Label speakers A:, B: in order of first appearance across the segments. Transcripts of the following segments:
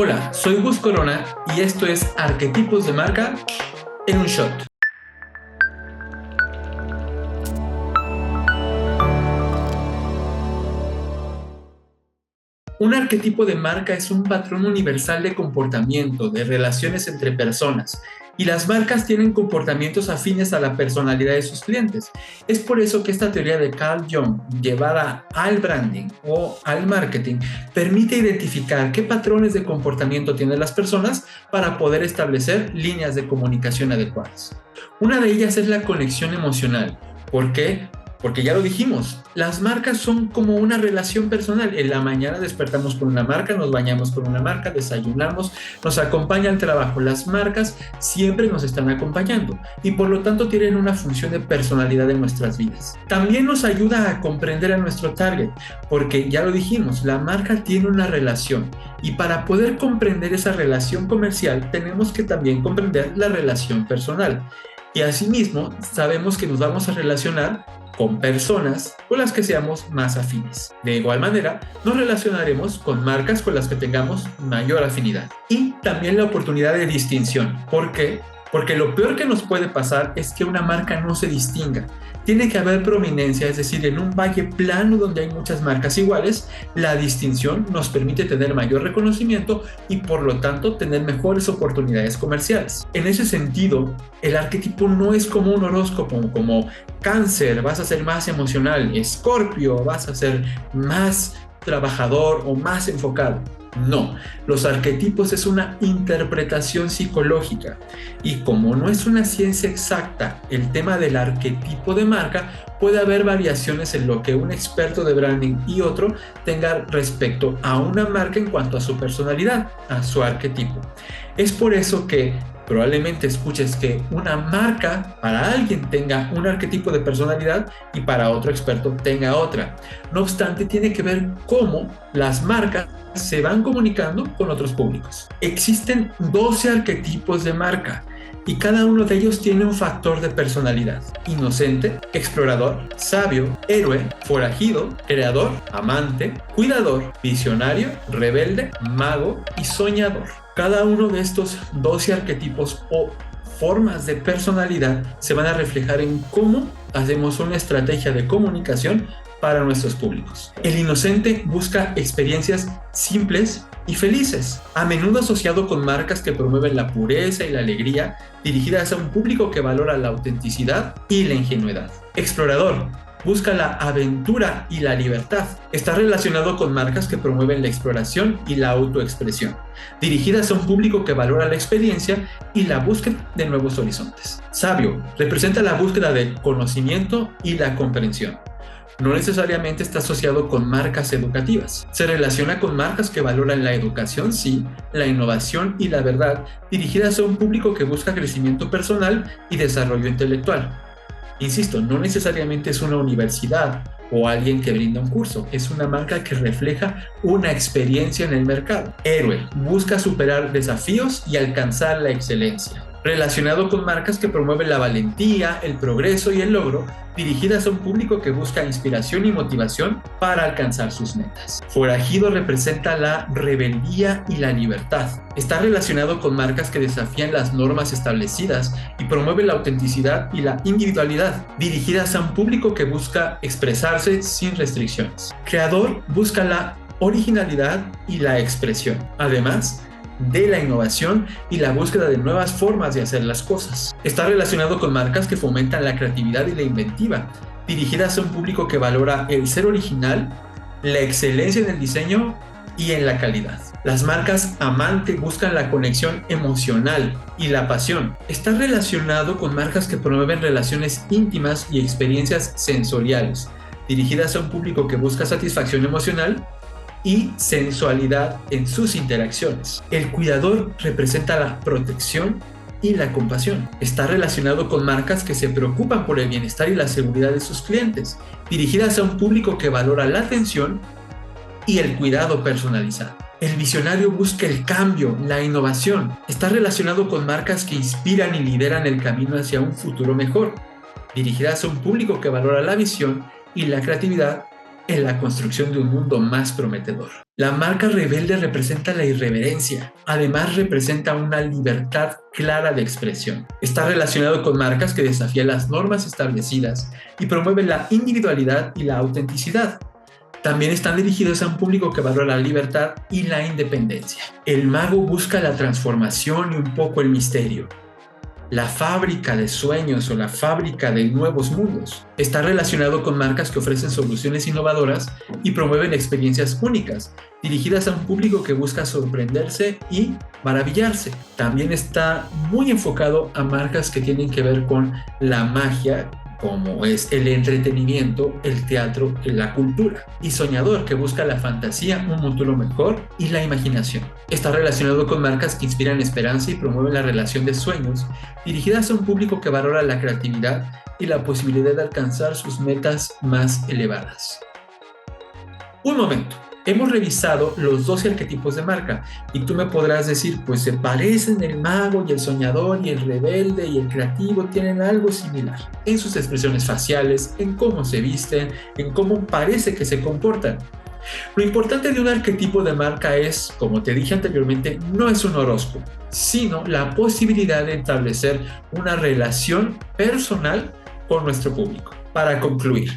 A: Hola, soy Gus Corona y esto es Arquetipos de Marca en un Shot. Un arquetipo de marca es un patrón universal de comportamiento, de relaciones entre personas, y las marcas tienen comportamientos afines a la personalidad de sus clientes. Es por eso que esta teoría de Carl Jung, llevada al branding o al marketing, permite identificar qué patrones de comportamiento tienen las personas para poder establecer líneas de comunicación adecuadas. Una de ellas es la conexión emocional. ¿Por qué? Porque ya lo dijimos, las marcas son como una relación personal. En la mañana despertamos con una marca, nos bañamos con una marca, desayunamos, nos acompaña al trabajo. Las marcas siempre nos están acompañando y por lo tanto tienen una función de personalidad en nuestras vidas. También nos ayuda a comprender a nuestro target, porque ya lo dijimos, la marca tiene una relación y para poder comprender esa relación comercial tenemos que también comprender la relación personal. Y asimismo sabemos que nos vamos a relacionar con personas con las que seamos más afines. De igual manera, nos relacionaremos con marcas con las que tengamos mayor afinidad. Y también la oportunidad de distinción. ¿Por qué? Porque lo peor que nos puede pasar es que una marca no se distinga. Tiene que haber prominencia, es decir, en un valle plano donde hay muchas marcas iguales, la distinción nos permite tener mayor reconocimiento y por lo tanto tener mejores oportunidades comerciales. En ese sentido, el arquetipo no es como un horóscopo, como Cáncer, vas a ser más emocional, Escorpio, vas a ser más trabajador o más enfocado. No, los arquetipos es una interpretación psicológica y como no es una ciencia exacta, el tema del arquetipo de marca puede haber variaciones en lo que un experto de branding y otro tenga respecto a una marca en cuanto a su personalidad, a su arquetipo. Es por eso que probablemente escuches que una marca para alguien tenga un arquetipo de personalidad y para otro experto tenga otra. No obstante, tiene que ver cómo las marcas se van comunicando con otros públicos. Existen 12 arquetipos de marca y cada uno de ellos tiene un factor de personalidad: inocente, explorador, sabio, héroe, forajido, creador, amante, cuidador, visionario, rebelde, mago y soñador. Cada uno de estos 12 arquetipos o formas de personalidad se van a reflejar en cómo hacemos una estrategia de comunicación para nuestros públicos. El inocente busca experiencias simples y felices, a menudo asociado con marcas que promueven la pureza y la alegría, dirigidas a un público que valora la autenticidad y la ingenuidad. Explorador busca la aventura y la libertad. Está relacionado con marcas que promueven la exploración y la autoexpresión, dirigidas a un público que valora la experiencia y la búsqueda de nuevos horizontes. Sabio representa la búsqueda del conocimiento y la comprensión. No necesariamente está asociado con marcas educativas. Se relaciona con marcas que valoran la educación, sí, la innovación y la verdad, dirigidas a un público que busca crecimiento personal y desarrollo intelectual. Insisto, no necesariamente es una universidad o alguien que brinda un curso, es una marca que refleja una experiencia en el mercado. Héroe busca superar desafíos y alcanzar la excelencia. Relacionado con marcas que promueven la valentía, el progreso y el logro, dirigidas a un público que busca inspiración y motivación para alcanzar sus metas. Forajido representa la rebeldía y la libertad. Está relacionado con marcas que desafían las normas establecidas y promueven la autenticidad y la individualidad, dirigidas a un público que busca expresarse sin restricciones. Creador busca la originalidad y la expresión. Además de la innovación y la búsqueda de nuevas formas de hacer las cosas. Está relacionado con marcas que fomentan la creatividad y la inventiva, dirigidas a un público que valora el ser original, la excelencia en el diseño y en la calidad. Las marcas amante buscan la conexión emocional y la pasión. Está relacionado con marcas que promueven relaciones íntimas y experiencias sensoriales, dirigidas a un público que busca satisfacción emocional y sensualidad en sus interacciones. El cuidador representa la protección y la compasión. Está relacionado con marcas que se preocupan por el bienestar y la seguridad de sus clientes, dirigidas a un público que valora la atención y el cuidado personalizado. El visionario busca el cambio, la innovación. Está relacionado con marcas que inspiran y lideran el camino hacia un futuro mejor, dirigidas a un público que valora la visión y la creatividad en la construcción de un mundo más prometedor. La marca rebelde representa la irreverencia, además representa una libertad clara de expresión. Está relacionado con marcas que desafían las normas establecidas y promueven la individualidad y la autenticidad. También están dirigidos a un público que valora la libertad y la independencia. El mago busca la transformación y un poco el misterio. La fábrica de sueños o la fábrica de nuevos mundos. Está relacionado con marcas que ofrecen soluciones innovadoras y promueven experiencias únicas, dirigidas a un público que busca sorprenderse y maravillarse. También está muy enfocado a marcas que tienen que ver con la magia, como es el entretenimiento, el teatro, la cultura. Y soñador, que busca la fantasía, un futuro mejor y la imaginación. Está relacionado con marcas que inspiran esperanza y promueven la relación de sueños, dirigidas a un público que valora la creatividad y la posibilidad de alcanzar sus metas más elevadas. Un momento. Hemos revisado los 12 arquetipos de marca y tú me podrás decir, pues se parecen el mago y el soñador y el rebelde y el creativo, tienen algo similar en sus expresiones faciales, en cómo se visten, en cómo parece que se comportan. Lo importante de un arquetipo de marca es, como te dije anteriormente, no es un horóscopo, sino la posibilidad de establecer una relación personal con nuestro público. Para concluir,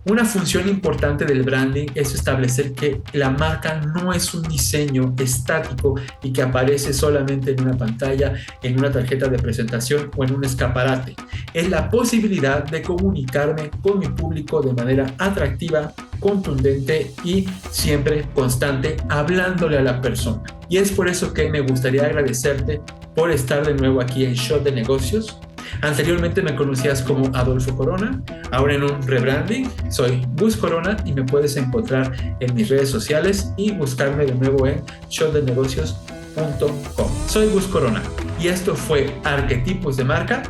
A: una función importante del branding es establecer que la marca no es un diseño estático y que aparece solamente en una pantalla, en una tarjeta de presentación o en un escaparate. Es la posibilidad de comunicarme con mi público de manera atractiva, contundente y siempre constante, hablándole a la persona. Y es por eso que me gustaría agradecerte por estar de nuevo aquí en Shot de Negocios. Anteriormente me conocías como Adolfo Corona, ahora en un rebranding soy Gus Corona y me puedes encontrar en mis redes sociales y buscarme de nuevo en shotdenegocios.com. Soy Gus Corona y esto fue Arquetipos de Marca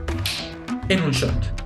A: en un Shot.